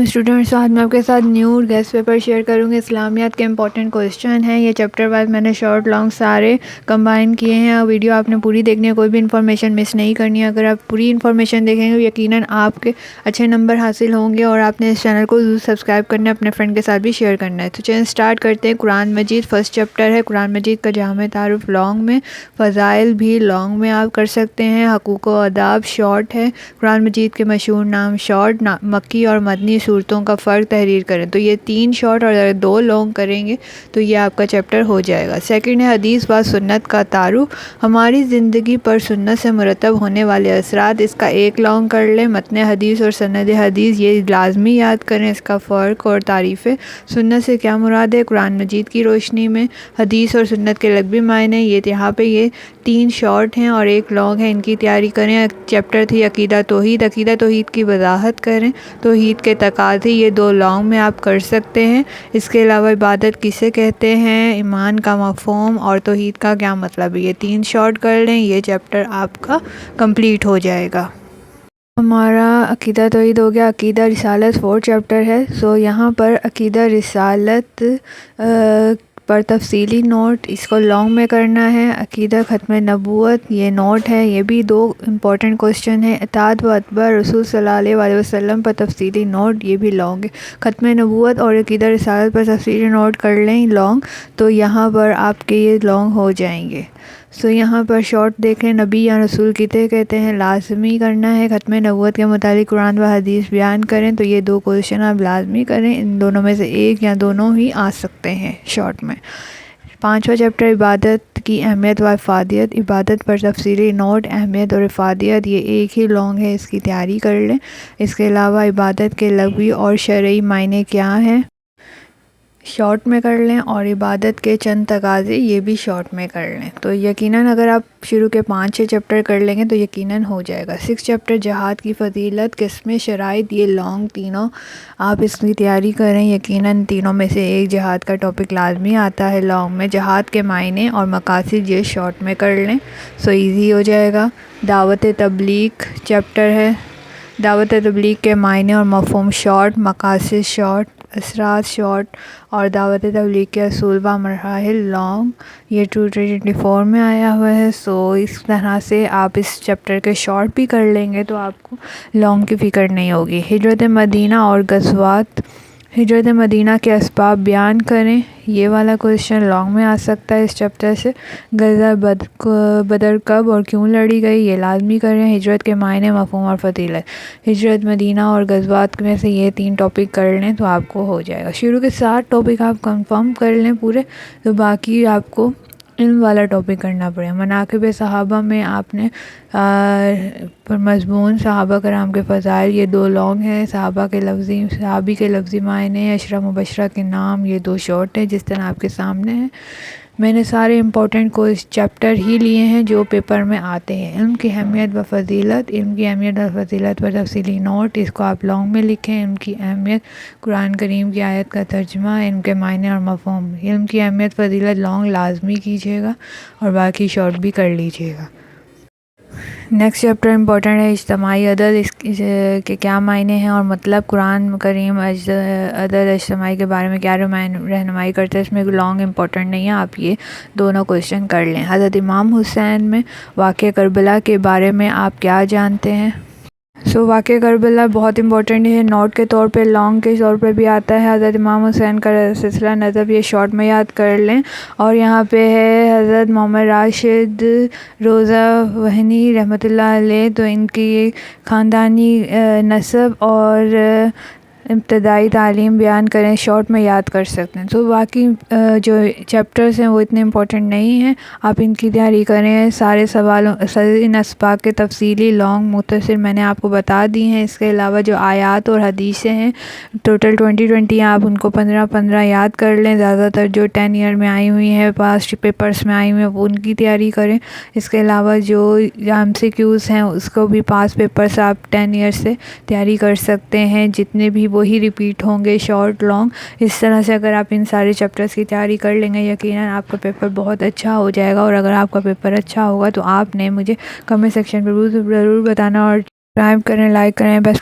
Students, آج میں آپ کے ساتھ نیو گیسٹ پیپر شیئر کروں گی۔ اسلامیات کے امپورٹنٹ کویسچن ہیں، یہ چیپٹر وائز میں نے شارٹ لانگ سارے کمبائن کیے ہیں۔ ویڈیو آپ نے پوری دیکھنی ہے، کوئی بھی انفارمیشن مس نہیں کرنی ہے۔ اگر آپ پوری انفارمیشن دیکھیں گے یقیناً آپ کے اچھے نمبر حاصل ہوں گے، اور آپ نے اس چینل کو سبسکرائب کرنا ہے، اپنے فرینڈ کے ساتھ بھی شیئر کرنا ہے۔ تو چلیں اسٹارٹ کرتے ہیں۔ قرآن مجید فرسٹ چیپٹر ہے۔ قرآن مجید کا جامع تعارف لانگ میں، فضائل بھی لانگ میں آپ کر سکتے ہیں۔ حقوق و آداب شارٹ ہے۔ قرآن مجید کے مشہور نام شارٹ، مکی اور مدنی صورتوں کا فرق تحریر کریں۔ تو یہ 3 شارٹ اور اگر 2 لانگ کریں گے تو یہ آپ کا چیپٹر ہو جائے گا۔ سیکنڈ ہے حدیث و سنت کا تعارف، ہماری زندگی پر سنت سے مرتب ہونے والے اثرات۔ اس کا 1 لانگ کر لیں۔ متن حدیث اور سند حدیث، یہ لازمی یاد کریں، اس کا فرق اور تعریفیں۔ سنت سے کیا مراد ہے؟ قرآن مجید کی روشنی میں حدیث اور سنت کے لغوی معنی، یہاں پہ یہ 3 شارٹ ہیں اور 1 لانگ ہے، ان کی تیاری کریں۔ چیپٹر 3 عقیدہ توحید، عقیدہ توحید کی وضاحت کریں۔ توحید کے تقاضے، یہ 2 لانگ میں آپ کر سکتے ہیں۔ اس کے علاوہ عبادت کسے کہتے ہیں، ایمان کا مفہوم اور توحید کا کیا مطلب ہے، یہ 3 شارٹ کر لیں، یہ چیپٹر آپ کا کمپلیٹ ہو جائے گا۔ ہمارا عقیدہ توحید ہو گیا۔ عقیدہ رسالت 4 چیپٹر ہے۔ یہاں پر عقیدہ رسالت پر تفصیلی نوٹ، اس کو لانگ میں کرنا ہے۔ عقیدہ ختم نبوت، یہ نوٹ ہے، یہ بھی 2 امپورٹنٹ کوسچن ہیں۔ اطاعت و اتباع رسول صلی اللہ علیہ وسلم پر تفصیلی نوٹ، یہ بھی لانگ ہے۔ ختم نبوت اور عقیدہ رسالت پر تفصیلی نوٹ کر لیں لانگ، تو یہاں پر آپ کے یہ لانگ ہو جائیں گے۔ یہاں پر شارٹ دیکھیں، نبی یا رسول کتے کہتے ہیں، لازمی کرنا ہے۔ ختم نبوت کے متعلق قرآن و حدیث بیان کریں، تو یہ 2 کوسچن آپ لازمی کریں، ان دونوں میں سے 1 یا دونوں ہی آ سکتے ہیں شارٹ میں۔ 5واں چیپٹر عبادت کی اہمیت و افادیت، عبادت پر تفصیلی نوٹ، اہمیت اور افادیت، یہ 1 ہی لانگ ہے، اس کی تیاری کر لیں۔ اس کے علاوہ عبادت کے لغوی اور شرعی معنی کیا ہیں، شارٹ میں کر لیں، اور عبادت کے چند تقاضے، یہ بھی شارٹ میں کر لیں۔ تو یقیناً اگر آپ شروع کے 5-6 چیپٹر کر لیں گے تو یقیناً ہو جائے گا۔ 6 چیپٹر جہاد کی فضیلت، قسمیں، شرائط، یہ لانگ تینوں آپ اس کی تیاری کریں، یقیناً تینوں میں سے 1 جہاد کا ٹاپک لازمی آتا ہے لانگ میں۔ جہاد کے معنی اور مقاصد، یہ شارٹ میں کر لیں، ایزی ہو جائے گا۔ دعوت تبلیغ چیپٹر ہے۔ دعوت تبلیغ کے معنی اور مفہوم شارٹ، مقاصد شارٹ، اثرات شارٹ، اور دعوت تبلیغ کے اصول و مراحل لانگ، یہ 2024 میں آیا ہوا ہے۔ اس طرح سے آپ اس چیپٹر کے شارٹ بھی کر لیں گے تو آپ کو لانگ کی فکر نہیں ہوگی۔ ہجرت مدینہ اور غزوات، ہجرت مدینہ کے اسباب بیان کریں، یہ والا کوسچن لانگ میں آ سکتا ہے اس چیپٹر سے۔ غزوہ بدر کب اور کیوں لڑی گئی، یہ لازمی کریں۔ ہجرت کے معنی، مفہوم اور فضیلت، ہجرت مدینہ اور غزوات میں سے یہ 3 ٹاپک کر لیں تو آپ کو ہو جائے گا۔ شروع کے 7 ٹاپک آپ کنفرم کر لیں پورے، تو باقی آپ کو علم والا ٹاپک کرنا پڑے۔ مناقب صحابہ میں آپ نے پر مضمون صحابہ کرام کے فضائل، یہ 2 لانگ ہیں۔ صحابی کے لفظی معنی، عشرہ مبشرہ کے نام، یہ 2 شارٹ ہیں جس طرح آپ کے سامنے ہیں۔ میں نے سارے امپورٹنٹ چیپٹر ہی لیے ہیں جو پیپر میں آتے ہیں۔ علم کی اہمیت و فضیلت، علم کی اہمیت اور فضیلت پر تفصیلی نوٹ، اس کو آپ لانگ میں لکھیں۔ علم کی اہمیت، قرآن کریم کی آیت کا ترجمہ، علم کے معنی اور مفہوم۔ علم کی اہمیت فضیلت لانگ لازمی کیجیے گا اور باقی شارٹ بھی کر لیجیے گا۔ نیکسٹ چیپٹر امپورٹنٹ ہے اجتماعی عدد، اس کے کیا معنی ہیں اور مطلب۔ قرآن کریم عدد اجتماعی کے بارے میں کیا رہنمائی کرتا ہے، اس میں لانگ امپورٹنٹ نہیں ہے، آپ یہ دونوں کوسچن کر لیں۔ حضرت امام حسین میں واقعہ کربلا کے بارے میں آپ کیا جانتے ہیں؟ واقعہ کربلا بہت امپورٹنٹ ہے، نوٹ کے طور پہ، لانگ کے طور پہ بھی آتا ہے۔ حضرت امام حسین کا سلسلہ نسب، یہ شارٹ میں یاد کر لیں۔ اور یہاں پہ ہے حضرت محمد راشد روضہ وہنی رحمۃ اللہ علیہ، تو ان کی خاندانی نسب اور ابتدائی تعلیم بیان کریں، شارٹ میں یاد کر سکتے ہیں۔ باقی جو چیپٹرز ہیں وہ اتنے امپورٹنٹ نہیں ہیں، آپ ان کی تیاری کریں۔ سارے سوالوں ان اسباق کے تفصیلی لانگ مختصر میں نے آپ کو بتا دی ہیں۔ اس کے علاوہ جو آیات اور حدیثیں ہیں ٹوٹل 20 ہیں، آپ ان کو 15 یاد کر لیں۔ زیادہ تر جو 10 ایئر میں آئی ہوئی ہیں، پاسٹ پیپرز میں آئی ہوئی ہیں، وہ ان کی تیاری کریں۔ اس کے علاوہ جو MCQs ہیں اس کو بھی پاس پیپرز آپ 10 ایئر سے تیاری کر سکتے ہیں، جتنے بھی وہی ریپیٹ ہوں گے شارٹ لانگ۔ اس طرح سے اگر آپ ان سارے چیپٹرز کی تیاری کر لیں گے یقیناً آپ کا پیپر بہت اچھا ہو جائے گا۔ اور اگر آپ کا پیپر اچھا ہوگا تو آپ نے مجھے کمنٹ سیکشن پر ضرور بتانا، اور سبسکرائب کریں، لائک کریں۔ بس